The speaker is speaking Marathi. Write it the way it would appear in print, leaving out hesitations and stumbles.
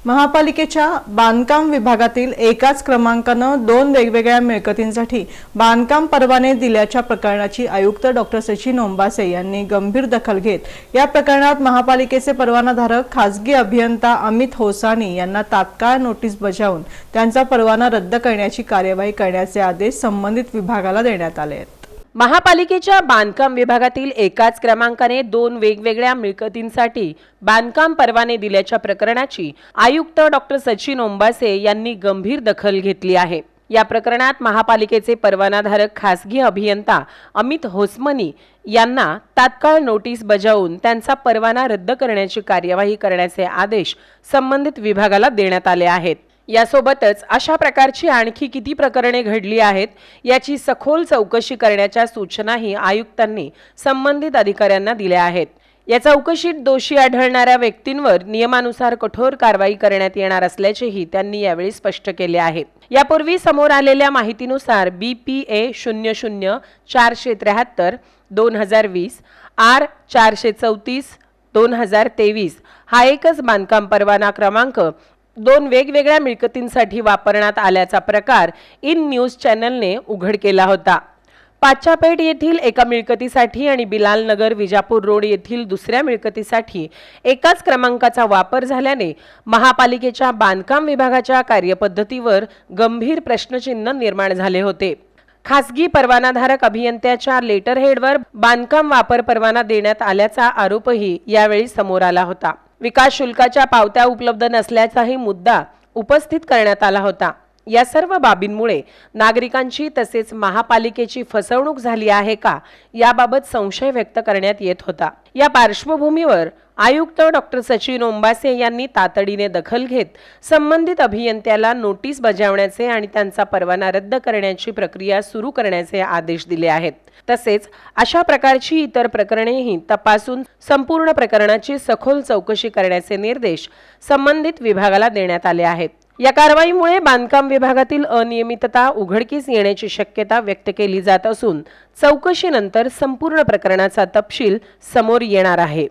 महापालिकेच्या बांधकाम विभागातील एकाच क्रमांकानं दोन वेगवेगळ्या मिळकतींसाठी बांधकाम परवाने दिल्याच्या प्रकरणाची आयुक्त डॉक्टर सचिन ओंबासे यांनी गंभीर दखल घेत या प्रकरणात महापालिकेचे परवानाधारक खासगी अभियंता अमित होसानी यांना तात्काळ नोटीस बजावून त्यांचा परवाना रद्द करण्याची कार्यवाही करण्याचे आदेश संबंधित विभागाला देण्यात आले आहेत। महापालिकेच्या बांधकाम विभागातील एकाच क्रमांकाने दोन वेगवेगळ्या मिळकतींसाठी बांधकाम परवाने दिल्याच्या प्रकरणाची आयुक्त डॉक्टर सचिन ओंबासे यांनी गंभीर दखल घेतली आहे। या प्रकरणात महापालिकेचे परवानाधारक खासगी अभियंता अमित होसमनी यांना तात्काळ नोटीस बजावून त्यांचा परवाना रद्द करण्याची कार्यवाही करण्याचे आदेश संबंधित विभागाला देण्यात आले आहेत। यासोबतच अशा प्रकारची आणखी किती प्रकरणे घडली आहेत याची सखोल चौकशी करण्याच्या सूचनाही आयुक्तांनी संबंधित अधिकाऱ्यांना दिल्या आहेत। या चौकशीत दोषी आढळणाऱ्या व्यक्तींवर नियमानुसार कठोर कारवाई करण्यात येणार असल्याचेही त्यांनी यावेळी स्पष्ट केले आहे। यापूर्वी समोर आलेल्या माहितीनुसार BPA 00 473 2020 R 434 2023 हा एकच बांधकाम परवाना क्रमांक दोन वेगवेगळ्या मिळकतींसाठी वापरण्यात आल्याचा प्रकार इन न्यूज चॅनलने उघड केला होता। पाचापेठ येथील एका मिळकतीसाठी आणि बिलाल नगर विजापूर रोड येथील दुसऱ्या मिळकतीसाठी एकाच क्रमांकाचा वापर झाल्याने महापालिकेच्या बांधकाम विभागाच्या कार्यपद्धतीवर गंभीर प्रश्नचिन्ह निर्माण झाले होते। खासगी परवानाधारक अभियंत्याच्या लेटरहेडवर बांधकाम वापर परवाना देण्यात आल्याचा आरोपही यावेळी समोर आला होता। विकास शुल्काच्या पावत्या उपलब्ध नसल्याचाही मुद्दा उपस्थित करण्यात आला होता। या सर्व बाबींमुळे नागरिकांची तसेच महापालिकेची फसवणूक झाली आहे का याबाबत संशय व्यक्त करण्यात येत होता। या पार्श्वभूमीवर आयुक्त डॉक्टर सचिन ओंबासे यांनी तातडीने दखल घेत संबंधित अभियंत्याला नोटीस बजावण्याचे आणि त्यांचा परवाना रद्द करण्याची प्रक्रिया सुरू करण्याचे आदेश दिले आहेत। तसेच अशा प्रकारची इतर प्रकरणेही तपासून संपूर्ण प्रकरणाची सखोल चौकशी करण्याचे निर्देश संबंधित विभागाला देण्यात आले आहेत। या कारवाईमुळे बांधकाम विभागातील अनियमितता उघडकीस येण्याची शक्यता व्यक्त केली जात असून चौकशीनंतर संपूर्ण प्रकरणाचा तपशील समोर येणार आहे।